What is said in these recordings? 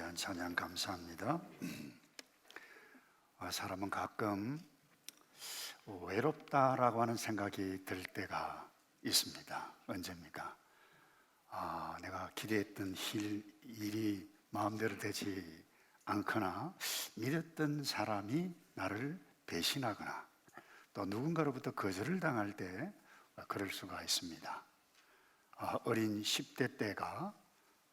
귀한 찬양 감사합니다. 사람은 가끔 외롭다라고 하는 생각이 들 때가 있습니다. 언제입니까? 내가 기대했던 일이 마음대로 되지 않거나 믿었던 사람이 나를 배신하거나 또 누군가로부터 거절을 당할 때 그럴 수가 있습니다. 어린 10대 때가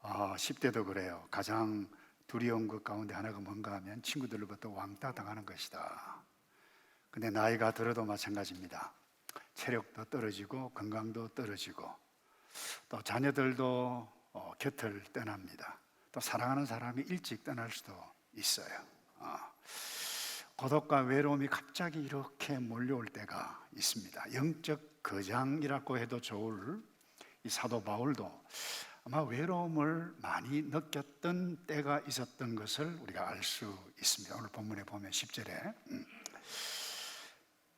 10대도 그래요. 가장 두려운 것 가운데 하나가 뭔가 하면 친구들로부터 왕따 당하는 것이다. 근데 나이가 들어도 마찬가지입니다. 체력도 떨어지고 건강도 떨어지고 또 자녀들도 곁을 떠납니다. 또 사랑하는 사람이 일찍 떠날 수도 있어요. 고독과 외로움이 갑자기 이렇게 몰려올 때가 있습니다. 영적 거장이라고 해도 좋을 이 사도 바울도 아마 외로움을 많이 느꼈던 때가 있었던 것을 우리가 알 수 있습니다. 오늘 본문에 보면 10절에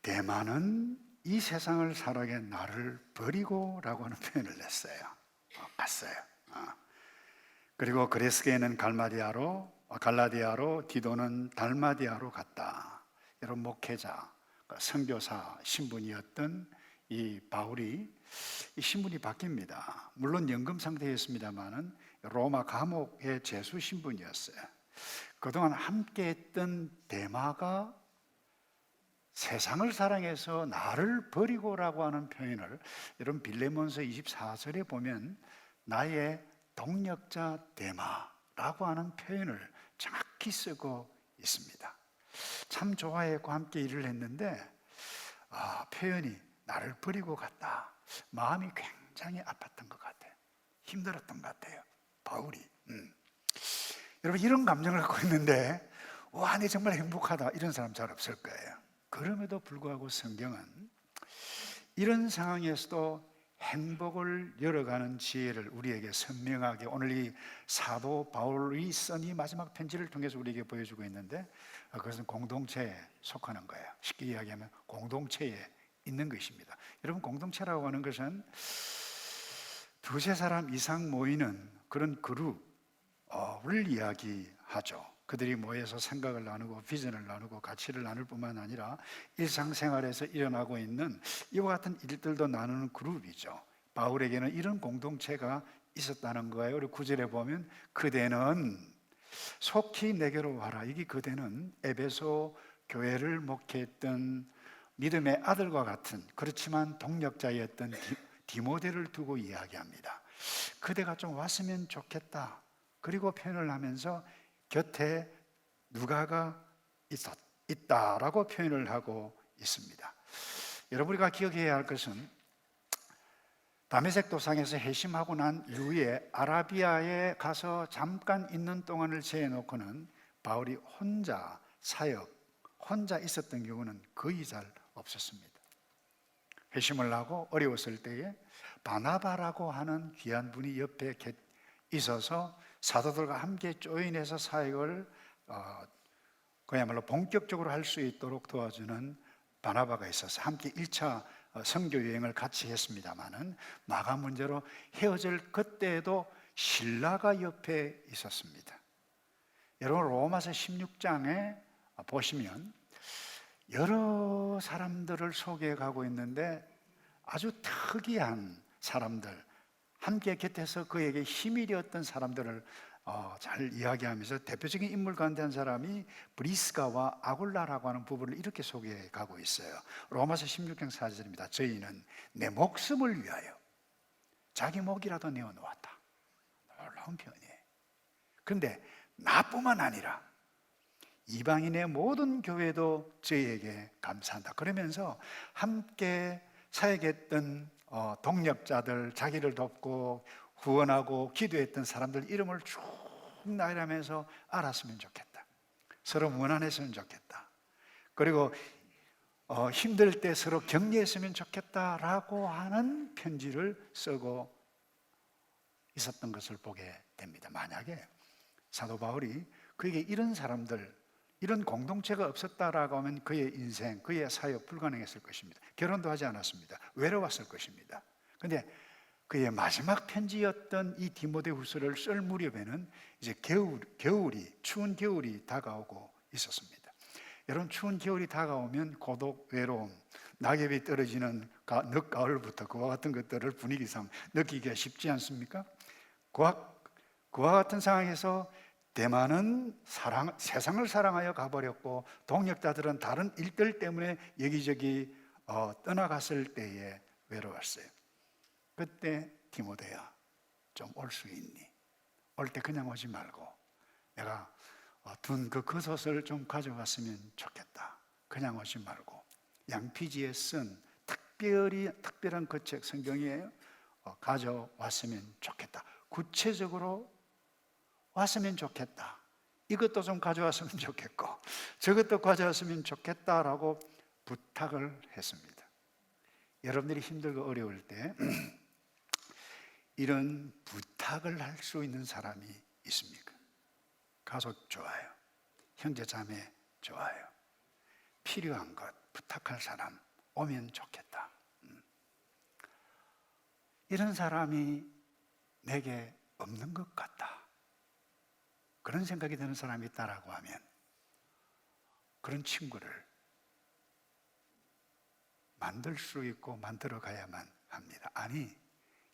대만은 이 세상을 살아게 나를 버리고 라고 하는 표현을 냈어요. 갔어요. 그리고 그레스게는 갈라디아로 디도는 달마디아로 갔다. 여러분 목회자, 선교사 신분이었던 이 바울이 이 신분이 바뀝니다. 물론 연금 상태였습니다만은 로마 감옥의 제수 신분이었어요. 그동안 함께했던 데마가 세상을 사랑해서 나를 버리고라고 하는 표현을 여러분 빌레몬서 24절에 보면 나의 동력자 데마라고 하는 표현을 정확히 쓰고 있습니다. 참 좋아했고 함께 일을 했는데 표현이 나를 버리고 갔다. 마음이 굉장히 아팠던 것 같아요. 힘들었던 것 같아요. 바울이. 여러분 이런 감정을 갖고 있는데 와, 내 정말 행복하다 이런 사람 잘 없을 거예요. 그럼에도 불구하고 성경은 이런 상황에서도 행복을 열어가는 지혜를 우리에게 선명하게 오늘 이 사도 바울이 쓴 이 마지막 편지를 통해서 우리에게 보여주고 있는데 그것은 공동체에 속하는 거예요. 쉽게 이야기하면 공동체에 있는 것입니다. 여러분 공동체라고 하는 것은 두세 사람 이상 모이는 그런 그룹을 이야기하죠. 그들이 모여서 생각을 나누고 비전을 나누고 가치를 나눌 뿐만 아니라 일상생활에서 일어나고 있는 이와 같은 일들도 나누는 그룹이죠. 바울에게는 이런 공동체가 있었다는 거예요. 우리 9절에 보면 그대는 속히 내게로 와라. 이게 그대는 에베소 교회를 목회했던 믿음의 아들과 같은 그렇지만 동력자였던 디모데를 두고 이야기합니다. 그대가 좀 왔으면 좋겠다. 그리고 표현을 하면서 곁에 누가가 있다라고 표현을 하고 있습니다. 여러분 우리가 기억해야 할 것은 다메섹 도상에서 회심하고 난 이후에 아라비아에 가서 잠깐 있는 동안을 제해놓고는 바울이 혼자 사역, 혼자 있었던 경우는 거의 잘 없었습니다. 회심을 하고 어려웠을 때에 바나바라고 하는 귀한 분이 옆에 있어서 사도들과 함께 조인해서 사역을 그야말로 본격적으로 할 수 있도록 도와주는 바나바가 있어서 함께 1차 선교 여행을 같이 했습니다마는 나가 문제로 헤어질 그때에도 신라가 옆에 있었습니다. 여러분 로마서 16장에 보시면 여러 사람들을 소개해 가고 있는데 아주 특이한 사람들, 함께 곁에서 그에게 힘이 되었던 사람들을 잘 이야기하면서 대표적인 인물 가운데 한 사람이 브리스가와 아굴라라고 하는 부부를 이렇게 소개해 가고 있어요. 로마서 16장 4절입니다. 저희는 내 목숨을 위하여 자기 목이라도 내어놓았다. 놀라운 표현이에요. 그런데 나뿐만 아니라 이방인의 모든 교회도 저희에게 감사한다. 그러면서 함께 사역했던 동력자들, 자기를 돕고 후원하고 기도했던 사람들 이름을 쭉 나열하면서 알았으면 좋겠다. 서로 무난했으면 좋겠다. 그리고 힘들 때 서로 격려했으면 좋겠다라고 하는 편지를 쓰고 있었던 것을 보게 됩니다. 만약에 사도 바울이 그에게 이런 사람들, 이런 공동체가 없었다라고 하면 그의 인생, 그의 사역 불가능했을 것입니다. 결혼도 하지 않았습니다. 외로웠을 것입니다. 그런데 그의 마지막 편지였던 이 디모데후서를 쓸 무렵에는 이제 추운 겨울이 다가오고 있었습니다. 여러분, 추운 겨울이 다가오면 고독, 외로움, 낙엽이 떨어지는 늦가을부터 그와 같은 것들을 분위기상 느끼기가 쉽지 않습니까? 그와 같은 상황에서 대만은 세상을 사랑하여 가버렸고 동역자들은 다른 일들 때문에 여기저기 떠나갔을 때에 외로웠어요. 그때 디모데야, 좀 올 수 있니? 올 때 그냥 오지 말고 내가 둔 그 겉옷을 좀 가져갔으면 좋겠다. 그냥 오지 말고 양피지에 쓴 특별한 그 책 성경이에요. 가져왔으면 좋겠다. 구체적으로 왔으면 좋겠다. 이것도 좀 가져왔으면 좋겠고 저것도 가져왔으면 좋겠다라고 부탁을 했습니다. 여러분들이 힘들고 어려울 때 이런 부탁을 할 수 있는 사람이 있습니까? 가족 좋아요. 형제 자매 좋아요. 필요한 것 부탁할 사람 오면 좋겠다. 이런 사람이 내게 없는 것 같다. 그런 생각이 드는 사람이 있다라고 하면 그런 친구를 만들 수 있고 만들어 가야만 합니다. 아니,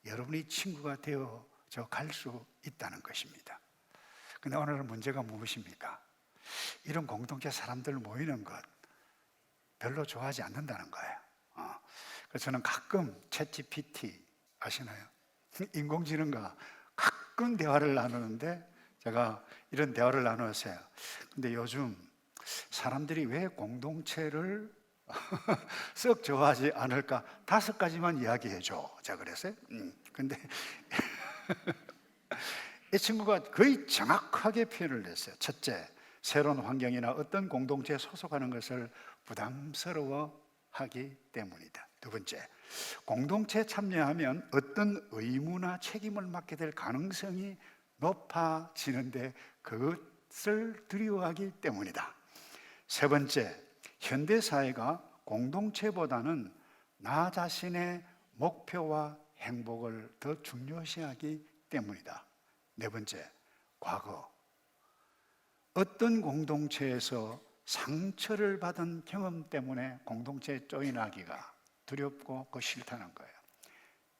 여러분이 친구가 되어져 갈 수 있다는 것입니다. 근데 오늘 문제가 무엇입니까? 이런 공동체 사람들 모이는 것 별로 좋아하지 않는다는 거예요. 그래서 저는 가끔 챗GPT 아시나요? 인공지능과 가끔 대화를 나누는데 제가 이런 대화를 나누었어요. 근데 요즘 사람들이 왜 공동체를 썩 좋아하지 않을까? 5가지만 이야기해줘. 제가 그랬어요. 근데 이 친구가 거의 정확하게 표현을 했어요. 첫째, 새로운 환경이나 어떤 공동체에 소속하는 것을 부담스러워하기 때문이다. 두 번째, 공동체에 참여하면 어떤 의무나 책임을 맡게 될 가능성이 높아지는데 그것을 두려워하기 때문이다. 세 번째, 현대사회가 공동체보다는 나 자신의 목표와 행복을 더 중요시하기 때문이다. 네 번째, 과거 어떤 공동체에서 상처를 받은 경험 때문에 공동체에 조인하기가 두렵고 싫다는 거예요.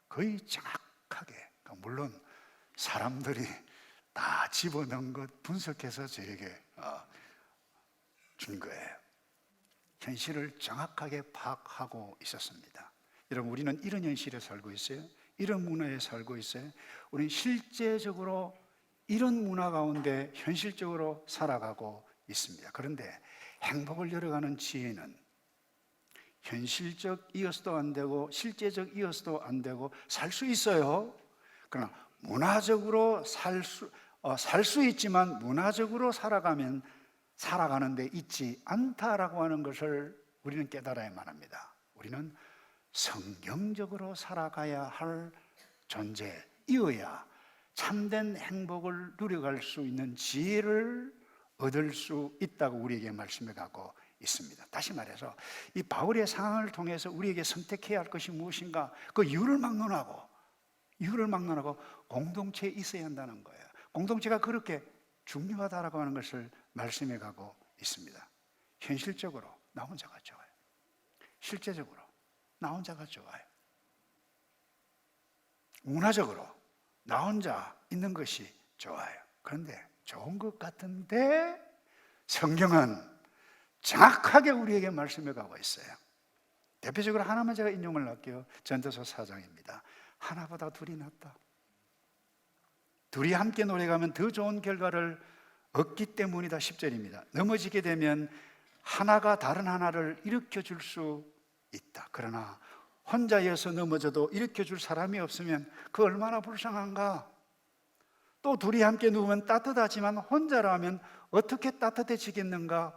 거의 정확하게, 물론 사람들이 다 집어넣은 것 분석해서 저에게 준 거예요. 현실을 정확하게 파악하고 있었습니다. 여러분, 우리는 이런 현실에 살고 있어요. 이런 문화에 살고 있어요. 우리는 실제적으로 이런 문화 가운데 현실적으로 살아가고 있습니다. 그런데 행복을 열어가는 지혜는 현실적이어서도 안 되고 실제적이어서도 안 되고 살 수 있어요. 그러나 문화적으로 살 수 있지만 문화적으로 살아가는데 있지 않다라고 하는 것을 우리는 깨달아야만 합니다. 우리는 성경적으로 살아가야 할 존재이어야 참된 행복을 누려갈 수 있는 지혜를 얻을 수 있다고 우리에게 말씀해 가고 있습니다. 다시 말해서 이 바울의 상황을 통해서 우리에게 선택해야 할 것이 무엇인가, 그 이유를 막론하고 공동체에 있어야 한다는 거예요. 공동체가 그렇게 중요하다라고 하는 것을 말씀해 가고 있습니다. 현실적으로 나 혼자가 좋아요. 실제적으로 나 혼자가 좋아요. 문화적으로 나 혼자 있는 것이 좋아요. 그런데 좋은 것 같은데 성경은 정확하게 우리에게 말씀해 가고 있어요. 대표적으로 하나만 제가 인용을 할게요. 전도서 4장입니다. 하나보다 둘이 낫다. 둘이 함께 노래가면 더 좋은 결과를 얻기 때문이다. 10절입니다. 넘어지게 되면 하나가 다른 하나를 일으켜 줄 수 있다. 그러나 혼자여서 넘어져도 일으켜 줄 사람이 없으면 그 얼마나 불쌍한가. 또 둘이 함께 누우면 따뜻하지만 혼자라면 어떻게 따뜻해지겠는가.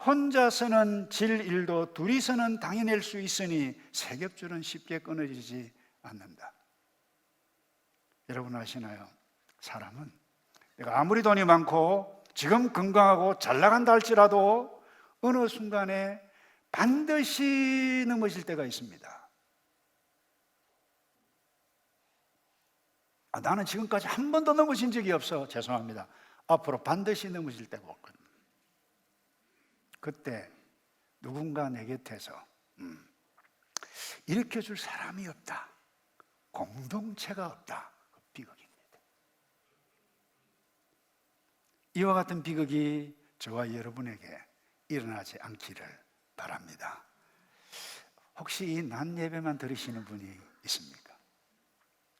혼자서는 질 일도 둘이서는 당해낼 수 있으니 세 겹줄은 쉽게 끊어지지 않는다. 여러분 아시나요? 사람은 내가 아무리 돈이 많고 지금 건강하고 잘 나간다 할지라도 어느 순간에 반드시 넘어질 때가 있습니다. 나는 지금까지 한 번도 넘어진 적이 없어. 죄송합니다. 앞으로 반드시 넘어질 때가 없거든. 그때 누군가 내 곁에서 일으켜줄 사람이 없다, 공동체가 없다, 그 비극입니다. 이와 같은 비극이 저와 여러분에게 일어나지 않기를 바랍니다. 혹시 이 낮 예배만 들으시는 분이 있습니까?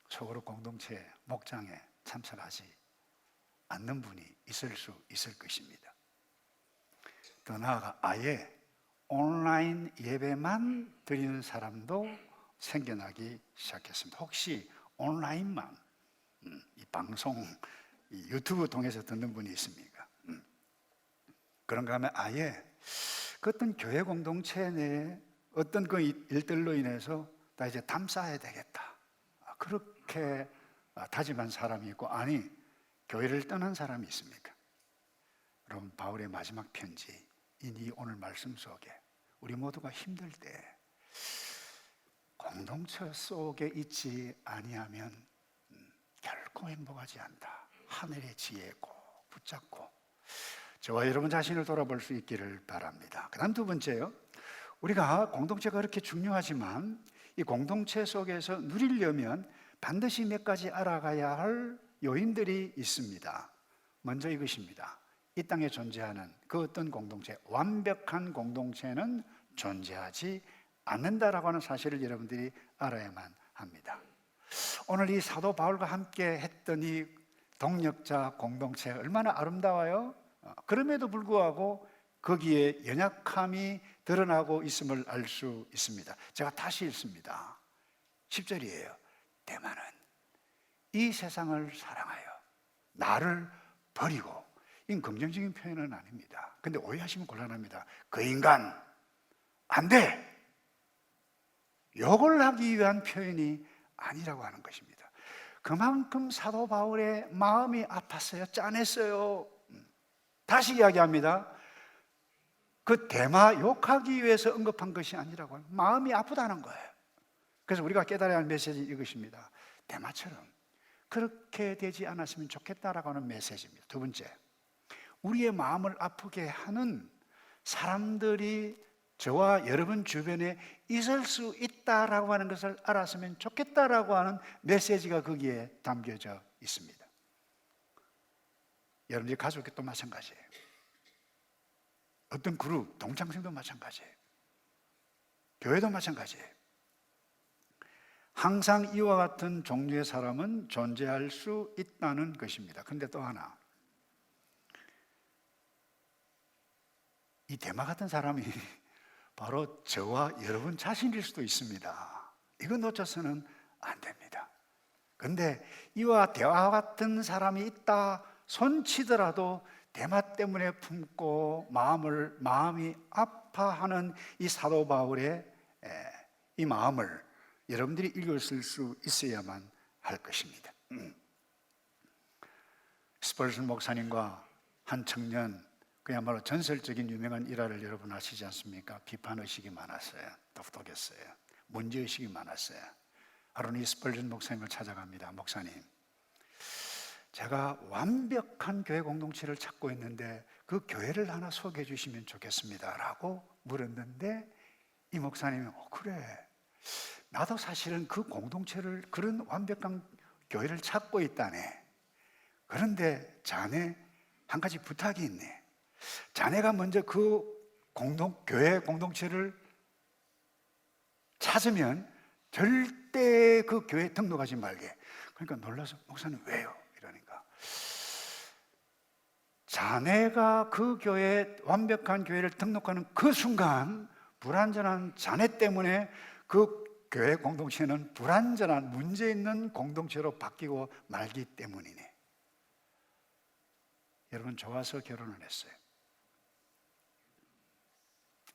속으로 공동체 목장에 참석하지 않는 분이 있을 수 있을 것입니다. 더 나아가 아예 온라인 예배만 드리는 사람도 생겨나기 시작했습니다. 혹시 온라인만 이 방송 이 유튜브 통해서 듣는 분이 있습니까? 그런가 하면 아예 그 어떤 교회 공동체 내에 어떤 그 일들로 인해서 나 이제 담 쌓아야 되겠다, 그렇게 다짐한 사람이 있고, 아니 교회를 떠난 사람이 있습니까? 여러분, 바울의 마지막 편지인 이 오늘 말씀 속에 우리 모두가 힘들 때 공동체 속에 있지 아니하면 결코 행복하지 않다. 하늘의 지혜에 꼭 붙잡고 저와 여러분 자신을 돌아볼 수 있기를 바랍니다. 그 다음 두 번째요, 우리가 공동체가 그렇게 중요하지만 이 공동체 속에서 누리려면 반드시 몇 가지 알아가야 할 요인들이 있습니다. 먼저 이것입니다. 이 땅에 존재하는 그 어떤 공동체, 완벽한 공동체는 존재하지 않는다라고 하는 사실을 여러분들이 알아야만 합니다. 오늘 이 사도 바울과 함께 했던 이 동역자 공동체 얼마나 아름다워요? 그럼에도 불구하고 거기에 연약함이 드러나고 있음을 알 수 있습니다. 제가 다시 읽습니다. 10절이에요. 대만은 이 세상을 사랑하여 나를 버리고, 이건 긍정적인 표현은 아닙니다. 근데 오해하시면 곤란합니다. 그 인간 안 돼! 욕을 하기 위한 표현이 아니라고 하는 것입니다. 그만큼 사도 바울의 마음이 아팠어요. 짠했어요. 다시 이야기합니다. 그 대마 욕하기 위해서 언급한 것이 아니라고 해요. 마음이 아프다는 거예요. 그래서 우리가 깨달아야 할 메시지 이것입니다. 대마처럼 그렇게 되지 않았으면 좋겠다라고 하는 메시지입니다. 두 번째, 우리의 마음을 아프게 하는 사람들이 저와 여러분 주변에 있을 수 있다라고 하는 것을 알았으면 좋겠다라고 하는 메시지가 거기에 담겨져 있습니다. 여러분들 가족도 마찬가지예요. 어떤 그룹, 동창생도 마찬가지예요. 교회도 마찬가지예요. 항상 이와 같은 종류의 사람은 존재할 수 있다는 것입니다. 그런데 또 하나, 이 대마 같은 사람이 바로 저와 여러분 자신일 수도 있습니다. 이거 놓쳐서는 안 됩니다. 그런데 이와 대화 같은 사람이 있다 손치더라도 대마 때문에 품고 마음이 아파하는 이 사도 바울의 이 마음을 여러분들이 읽었을 수 있어야만 할 것입니다. 스펄전 목사님과 한 청년, 그야말로 전설적인 유명한 일화를 여러분 아시지 않습니까? 비판의식이 많았어요. 똑똑했어요. 문제의식이 많았어요. 하루는 이 스펄전 목사님을 찾아갑니다. 목사님, 제가 완벽한 교회 공동체를 찾고 있는데 그 교회를 하나 소개해 주시면 좋겠습니다 라고 물었는데, 이 목사님이 그래, 나도 사실은 그 공동체를, 그런 완벽한 교회를 찾고 있다네. 그런데 자네 한 가지 부탁이 있네. 자네가 먼저 그 교회 공동체를 찾으면 절대 그 교회에 등록하지 말게. 그러니까 놀라서, 목사님 왜요? 이러니까, 자네가 그 교회, 완벽한 교회를 등록하는 그 순간 불완전한 자네 때문에 그 교회 공동체는 불완전한 문제 있는 공동체로 바뀌고 말기 때문이네. 여러분, 좋아서 결혼을 했어요.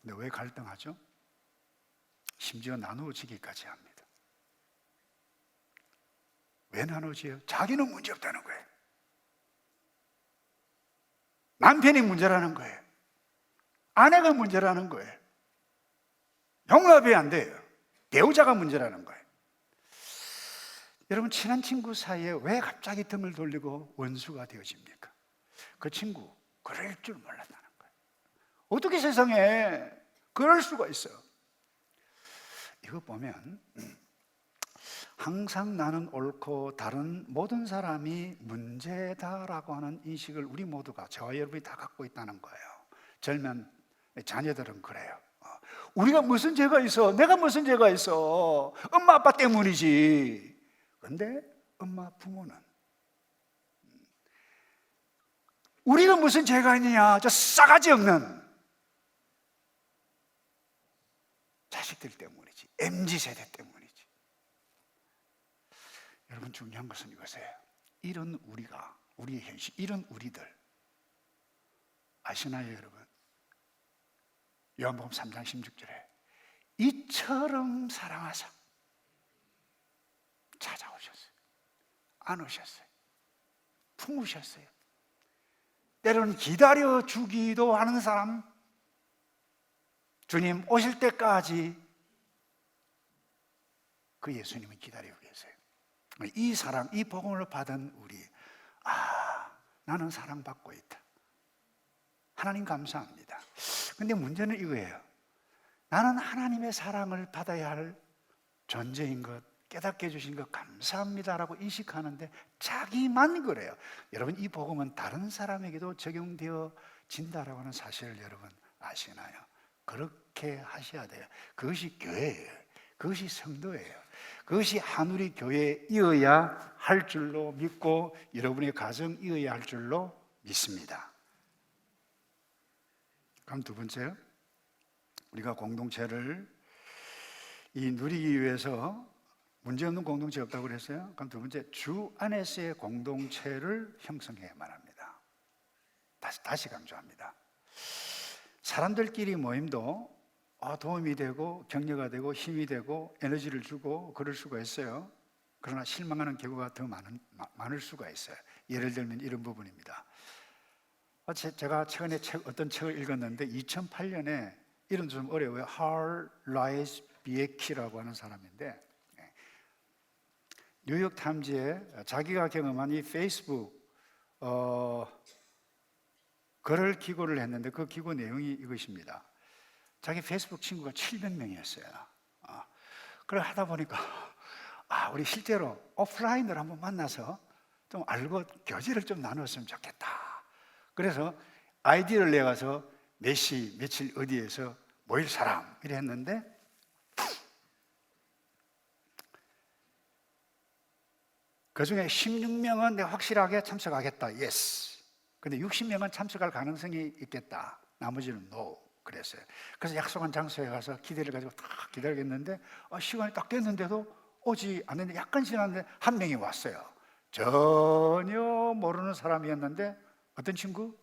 근데 왜 갈등하죠? 심지어 나누어지기까지 합니다. 왜 나누어져요? 자기는 문제 없다는 거예요. 남편이 문제라는 거예요. 아내가 문제라는 거예요. 용납이 안 돼요. 배우자가 문제라는 거예요. 여러분, 친한 친구 사이에 왜 갑자기 등을 돌리고 원수가 되어집니까? 그 친구 그럴 줄 몰랐다는 거예요. 어떻게 세상에 그럴 수가 있어요? 이거 보면 항상 나는 옳고 다른 모든 사람이 문제다라고 하는 인식을 우리 모두가, 저와 여러분이 다 갖고 있다는 거예요. 젊은 자녀들은 그래요. 우리가 무슨 죄가 있어? 내가 무슨 죄가 있어? 엄마 아빠 때문이지. 근데 엄마 부모는 우리가 무슨 죄가 있느냐? 저 싸가지 없는 자식들 때문이지. MZ세대 때문이지. 여러분, 중요한 것은 이것이에요. 이런 우리가, 우리의 현실, 이런 우리들 아시나요, 여러분? 요한복음 3장 16절에 이처럼 사랑하사 찾아오셨어요. 안으셨어요. 품으셨어요. 때로는 기다려 주기도 하는 사람, 주님 오실 때까지 그 예수님을 기다리고 계세요. 이 사랑, 이 복음을 받은 우리, 나는 사랑받고 있다. 하나님 감사합니다. 근데 문제는 이거예요. 나는 하나님의 사랑을 받아야 할 존재인 것, 깨닫게 해주신 것 감사합니다라고 인식하는데 자기만 그래요. 여러분, 이 복음은 다른 사람에게도 적용되어진다라고 하는 사실을 여러분 아시나요? 그렇게 하셔야 돼요. 그것이 교회예요. 그것이 성도예요. 그것이 한우리 교회이어야 할 줄로 믿고 여러분의 가정이어야 할 줄로 믿습니다. 그럼 두 번째요, 우리가 공동체를 누리기 위해서 문제없는 공동체 없다고 그랬어요. 그럼 두 번째, 주 안에서의 공동체를 형성해야만 합니다. 다시 강조합니다. 사람들끼리 모임도 도움이 되고 격려가 되고 힘이 되고 에너지를 주고 그럴 수가 있어요. 그러나 실망하는 경우가 더 많을 수가 있어요. 예를 들면 이런 부분입니다. 제가 최근에 어떤 책을 읽었는데 2008년에 이런 좀 어려워요. Har Lies Biek이라고 하는 사람인데 뉴욕 타임즈에 자기가 경험한 이 페이스북 글을 기고를 했는데 그 기고 내용이 이것입니다. 자기 페이스북 친구가 700명이었어요. 그걸 하다 보니까 우리 실제로 오프라인으로 한번 만나서 좀 알고 교제를 좀 나눴으면 좋겠다. 그래서 아이디를 내가서 몇 시, 며칠 어디에서 모일 사람 이래 했는데 그 중에 16명은 내가 확실하게 참석하겠다. 예스. 근데 60명은 참석할 가능성이 있겠다. 나머지는 노. 그랬어요. 그래서 약속한 장소에 가서 기대를 가지고 딱 기다리겠는데 시간이 딱 됐는데도 오지 않는데 약간 지났는데 한 명이 왔어요. 전혀 모르는 사람이었는데 어떤 친구?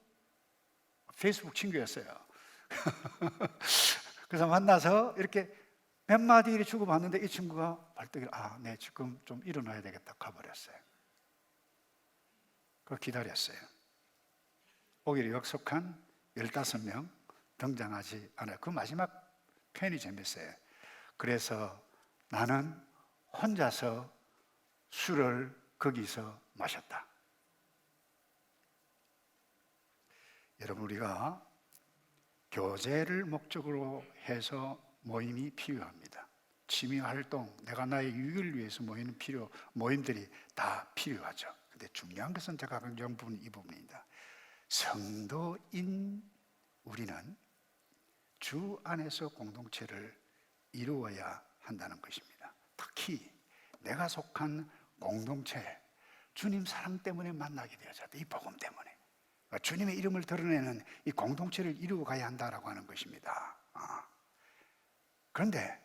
페이스북 친구였어요. 그래서 만나서 이렇게 몇 마디 이렇게 주고받는데 이 친구가 발떡이 네, 지금 좀 일어나야 되겠다 가버렸어요. 그거 기다렸어요. 오기로 약속한 15명 등장하지 않아요. 그 마지막 표현이 재밌어요. 그래서 나는 혼자서 술을 거기서 마셨다. 여러분, 우리가 교제를 목적으로 해서 모임이 필요합니다. 취미활동, 내가 나의 유익을 위해서 모이는 모임들이 다 필요하죠. 근데 중요한 것은 제가 강조한 부분이 이 부분입니다. 성도인 우리는 주 안에서 공동체를 이루어야 한다는 것입니다. 특히 내가 속한 공동체, 주님 사랑 때문에 만나게 되어졌다. 이 복음 때문에 주님의 이름을 드러내는 이 공동체를 이루어 가야 한다라고 하는 것입니다. 그런데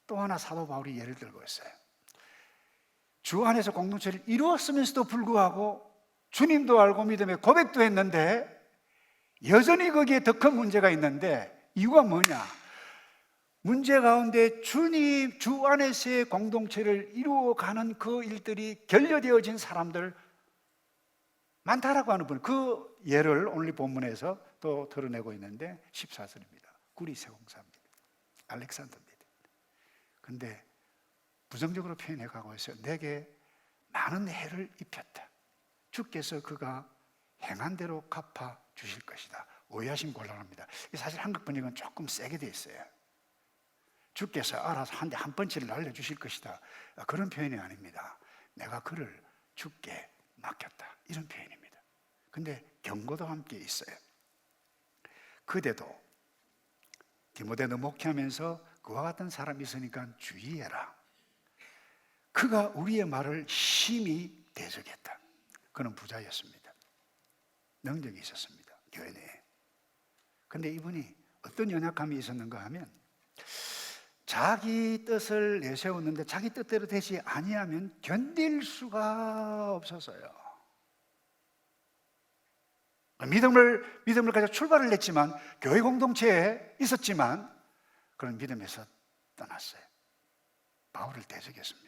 또 하나 사도 바울이 예를 들고 있어요. 주 안에서 공동체를 이루었으면서도 불구하고 주님도 알고 믿음의 고백도 했는데 여전히 거기에 더 큰 문제가 있는데 이유가 뭐냐? 문제 가운데 주님 주 안에서의 공동체를 이루어가는 그 일들이 결여되어진 사람들 많다라고 하는 분, 그 예를 오늘 본문에서 또 드러내고 있는데 14절입니다. 구리세공사입니다. 알렉산더입니다. 근데 부정적으로 표현해 가고 있어요. 내게 많은 해를 입혔다. 주께서 그가 행한 대로 갚아 주실 것이다. 오해하시면 곤란합니다. 사실 한국 번역은 조금 세게 돼 있어요. 주께서 알아서 한 대 한 펀치를 날려주실 것이다. 그런 표현이 아닙니다. 내가 그를 주께 맡겼다. 이런 표현입니다. 근데 경고도 함께 있어요. 그대도 디모데 너 목회하면서 그와 같은 사람이 있으니까 주의해라. 그가 우리의 말을 심히 대적했다. 그는 부자였습니다. 능력이 있었습니다. 교회 내에. 근데 이분이 어떤 연약함이 있었는가 하면 자기 뜻을 내세웠는데 자기 뜻대로 되지 아니하면 견딜 수가 없었어요. 믿음을 가지고 출발을 했지만 교회 공동체에 있었지만 그런 믿음에서 떠났어요. 바울을 대적했습니다.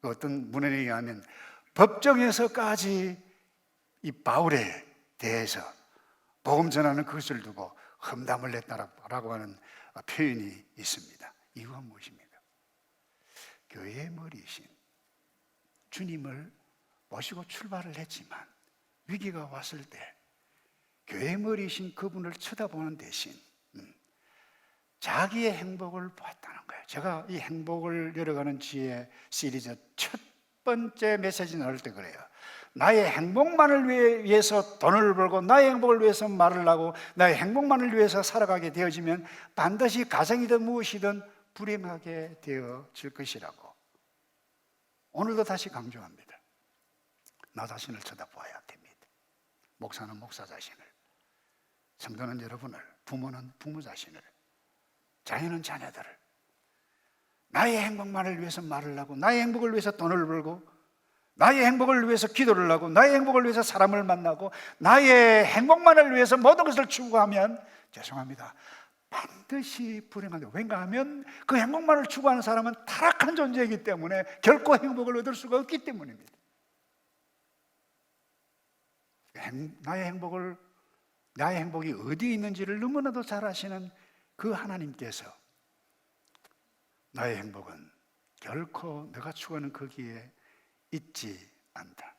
어떤 문헌에 의하면 법정에서까지 이 바울에 대해서 복음 전하는 그것을 두고 험담을 냈다라고 하는 표현이 있습니다. 이유가 무엇입니까? 교회의 머리이신 주님을 모시고 출발을 했지만 위기가 왔을 때 교회의 머리이신 그분을 쳐다보는 대신 자기의 행복을 보았다는 거예요. 제가 이 행복을 열어가는 지혜 시리즈 첫 번째 메시지 나눌 때 그래요. 나의 행복만을 위해서 돈을 벌고 나의 행복을 위해서 말을 하고 나의 행복만을 위해서 살아가게 되어지면 반드시 가정이든 무엇이든 불행하게 되어질 것이라고 오늘도 다시 강조합니다. 나 자신을 쳐다보아야 됩니다. 목사는 목사 자신을, 성도는 여러분을, 부모는 부모 자신을, 자녀는 자녀들을 나의 행복만을 위해서 말을 하고 나의 행복을 위해서 돈을 벌고 나의 행복을 위해서 기도를 하고 나의 행복을 위해서 사람을 만나고 나의 행복만을 위해서 모든 것을 추구하면 죄송합니다. 반드시 불행한데 왠가 하면 그 행복만을 추구하는 사람은 타락한 존재이기 때문에 결코 행복을 얻을 수가 없기 때문입니다. 나의 행복이 어디에 있는지를 너무나도 잘 아시는 그 하나님께서 나의 행복은 결코 내가 추구하는 거기에 있지 않다.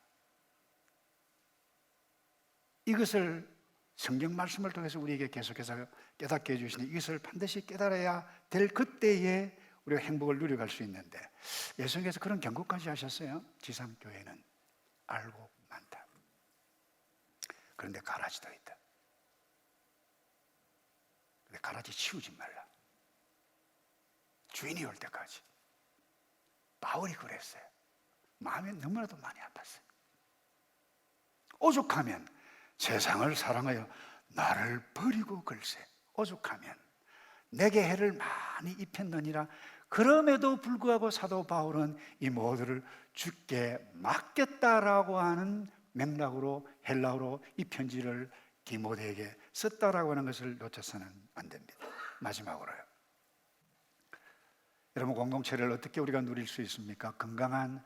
이것을 성경 말씀을 통해서 우리에게 계속해서 깨닫게 해주시니 이것을 반드시 깨달아야 될 그때에 우리가 행복을 누려갈 수 있는데 예수님께서 그런 경고까지 하셨어요. 지상교회는 알고 많다. 그런데 가라지도 있다. 근데 가라지 치우지 말라. 주인이 올 때까지. 바울이 그랬어요. 마음이 너무나도 많이 아팠어요. 오죽하면 세상을 사랑하여 나를 버리고 글쎄 오죽하면 내게 해를 많이 입혔느니라. 그럼에도 불구하고 사도 바울은 이 모두를 주께 맡겼다라고 하는 맥락으로 헬라어로 이 편지를 디모데에게 썼다라고 하는 것을 놓쳐서는 안 됩니다. 마지막으로요. 여러분, 공동체를 어떻게 우리가 누릴 수 있습니까? 건강한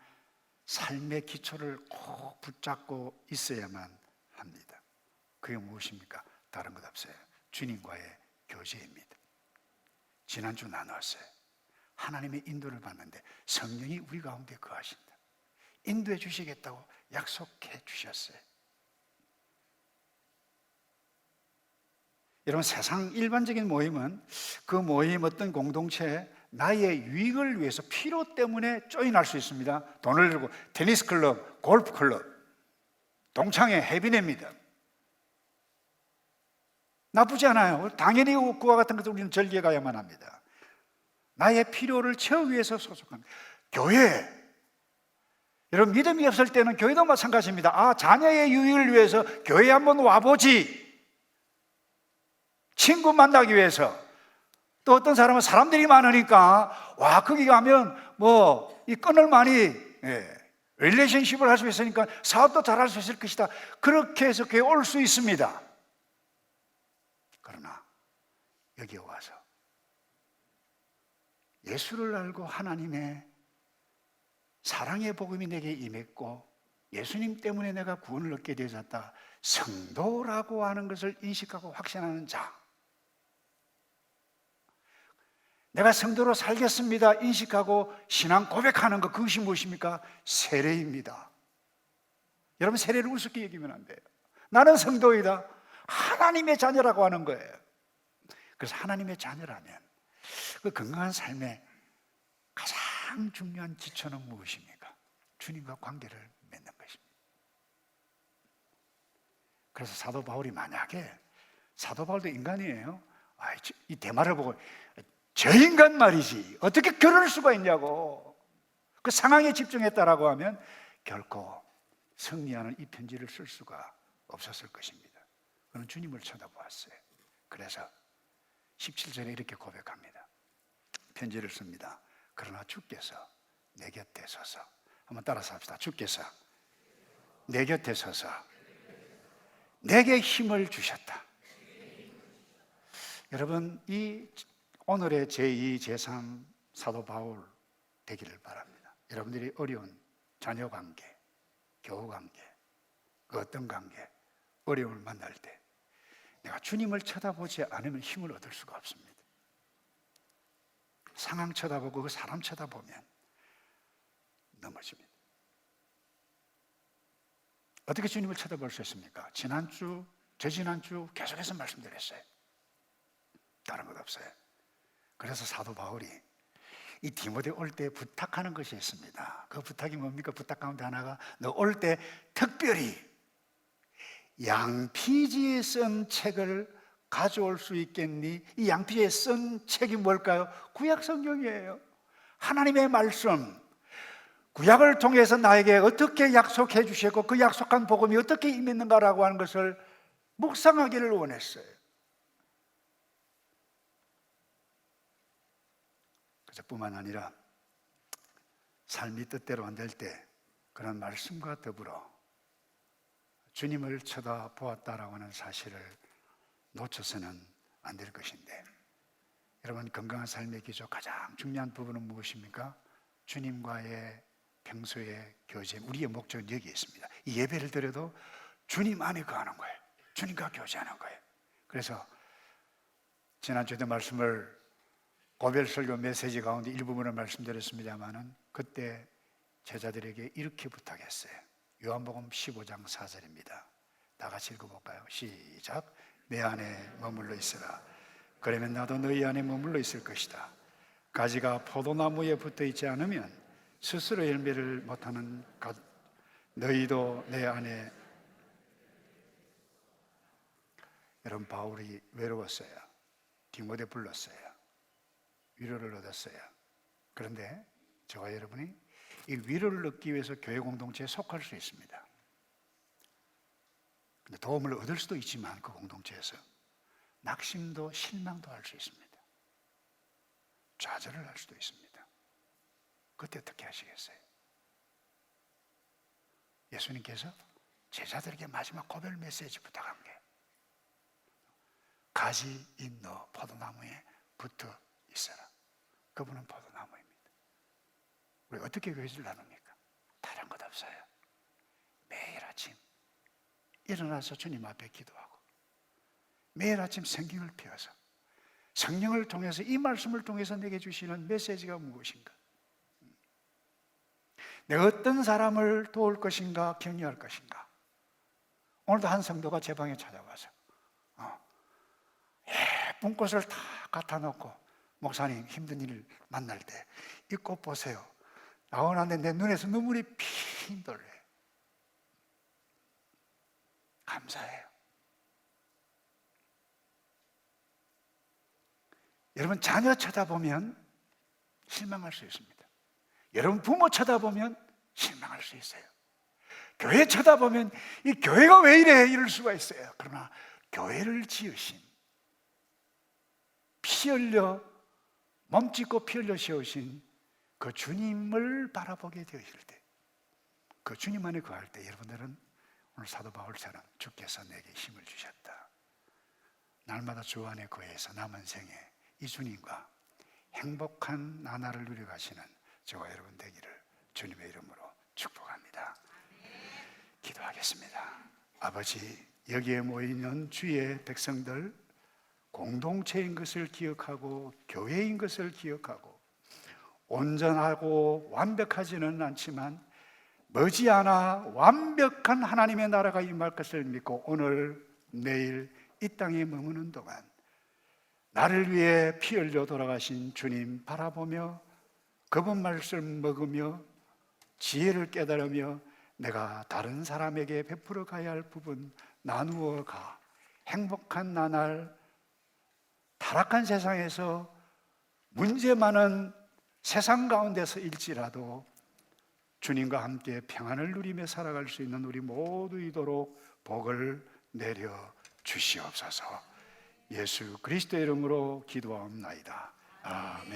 삶의 기초를 꼭 붙잡고 있어야만 합니다. 그게 무엇입니까? 다른 것 없어요. 주님과의 교제입니다. 지난주 나눴어요. 하나님의 인도를 받는데 성령이 우리 가운데 거하신다. 인도해 주시겠다고 약속해 주셨어요. 여러분, 세상 일반적인 모임은 그 모임 어떤 공동체에 나의 유익을 위해서 필요 때문에 조인할 수 있습니다. 돈을 들고 테니스 클럽, 골프 클럽, 동창회 해비냅니다. 나쁘지 않아요. 당연히 그와 같은 것을 우리는 즐겨 가야만 합니다. 나의 필요를 채우기 위해서 소속한 교회. 여러분, 믿음이 없을 때는 교회도 마찬가지입니다. 자녀의 유익을 위해서 교회에 한번 와보지. 친구 만나기 위해서. 또 어떤 사람은 사람들이 많으니까 거기 가면 이 끈을 많이 릴레이션십을 할 수 있으니까 사업도 잘할 수 있을 것이다. 그렇게 해서 교회에 올 수 있습니다. 그러나 여기에 와서 예수를 알고 하나님의 사랑의 복음이 내게 임했고 예수님 때문에 내가 구원을 얻게 되었다. 성도라고 하는 것을 인식하고 확신하는 자, 내가 성도로 살겠습니다 인식하고 신앙 고백하는 것, 그것이 무엇입니까? 세례입니다. 여러분, 세례를 우습게 여기면 안 돼요. 나는 성도이다, 하나님의 자녀라고 하는 거예요. 그래서 하나님의 자녀라면 그 건강한 삶의 가장 중요한 기초는 무엇입니까? 주님과 관계를 맺는 것입니다. 그래서 사도 바울이 만약에, 사도 바울도 인간이에요. 이 대마를 보고 저 인간 말이지 어떻게 그럴 수가 있냐고 그 상황에 집중했다라고 하면 결코 승리하는 이 편지를 쓸 수가 없었을 것입니다. 그는 주님을 쳐다보았어요. 그래서 17절에 이렇게 고백합니다. 편지를 씁니다. 그러나 주께서 내 곁에 서서, 한번 따라서 합시다. 주께서 내 곁에 서서 내게 힘을 주셨다. 여러분, 이 오늘의 제2, 제3 사도 바울 되기를 바랍니다. 여러분들이 어려운 자녀 관계, 교우 관계, 그 어떤 관계, 어려움을 만날 때 내가 주님을 쳐다보지 않으면 힘을 얻을 수가 없습니다. 상황 쳐다보고 그 사람 쳐다보면 넘어집니다. 어떻게 주님을 쳐다볼 수 있습니까? 지난주, 저지난주 계속해서 말씀드렸어요. 다른 것 없어요. 그래서 사도 바울이 이 디모데 올 때 부탁하는 것이 있습니다. 그 부탁이 뭡니까? 부탁 가운데 하나가, 너 올 때 특별히 양피지에 쓴 책을 가져올 수 있겠니? 이 양피지에 쓴 책이 뭘까요? 구약 성경이에요. 하나님의 말씀, 구약을 통해서 나에게 어떻게 약속해 주셨고 그 약속한 복음이 어떻게 임했는가라고 하는 것을 묵상하기를 원했어요. 그래서 뿐만 아니라 삶이 뜻대로 안 될 때 그런 말씀과 더불어 주님을 쳐다보았다라고 하는 사실을 놓쳐서는 안 될 것인데, 여러분, 건강한 삶의 기초 가장 중요한 부분은 무엇입니까? 주님과의 평소의 교제, 우리의 목적은 여기에 있습니다. 이 예배를 드려도 주님 안에 거하는 거예요. 주님과 교제하는 거예요. 그래서 지난주에도 말씀을 고별 설교 메시지 가운데 일부분을 말씀드렸습니다마는 그때 제자들에게 이렇게 부탁했어요. 요한복음 15장 4절입니다. 다 같이 읽어볼까요? 시작. 내 안에 머물러 있으라. 그러면 나도 너희 안에 머물러 있을 것이다. 가지가 포도나무에 붙어 있지 않으면 스스로 열매를 못하는 너희도 내 안에. 여러분, 바울이 외로웠어요. 디모데 불렀어요. 위로를 얻었어요. 그런데 저와 여러분이 이 위로를 얻기 위해서 교회 공동체에 속할 수 있습니다. 근데 도움을 얻을 수도 있지만 그 공동체에서 낙심도 실망도 할 수 있습니다. 좌절을 할 수도 있습니다. 그때 어떻게 하시겠어요? 예수님께서 제자들에게 마지막 고별 메시지 부탁한 게, 가지 있너 포도나무에 붙어 있어라. 그분은 포도나무입니다. 우리 어떻게 교제를 나눕니까? 다른 것 없어요. 매일 아침 일어나서 주님 앞에 기도하고, 매일 아침 성경을 펴서 성령을 통해서, 이 말씀을 통해서 내게 주시는 메시지가 무엇인가, 내가 어떤 사람을 도울 것인가, 격려할 것인가. 오늘도 한 성도가 제 방에 찾아와서 예쁜 꽃을 다 갖다 놓고, 목사님 힘든 일을 만날 때 이 꽃 보세요. 나오는데 내 눈에서 눈물이 핑 돌려요. 감사해요. 여러분, 자녀 쳐다보면 실망할 수 있습니다. 여러분, 부모 쳐다보면 실망할 수 있어요. 교회 쳐다보면 이 교회가 왜 이래 이럴 수가 있어요. 그러나 교회를 지으신, 피 흘려 몸짓고 피 흘려 세우신 그 주님을 바라보게 되실 때, 그 주님 안에 거할 때 여러분들은 오늘 사도 바울처럼 주께서 내게 힘을 주셨다, 날마다 주 안에 거해서 남은 생에 이 주님과 행복한 나날을 누려가시는 저와 여러분 되기를 주님의 이름으로 축복합니다. 기도하겠습니다. 아버지, 여기에 모이는 주의 백성들 공동체인 것을 기억하고 교회인 것을 기억하고 온전하고 완벽하지는 않지만 머지않아 완벽한 하나님의 나라가 임할 것을 믿고 오늘 내일 이 땅에 머무는 동안 나를 위해 피 흘려 돌아가신 주님 바라보며 그분 말씀 먹으며 지혜를 깨달으며 내가 다른 사람에게 베풀어 가야 할 부분 나누어 가 행복한 나날 타락한 세상에서 문제 많은 세상 가운데서 일지라도 주님과 함께 평안을 누리며 살아갈 수 있는 우리 모두이도록 복을 내려 주시옵소서. 예수 그리스도의 이름으로 기도하옵나이다. 아멘.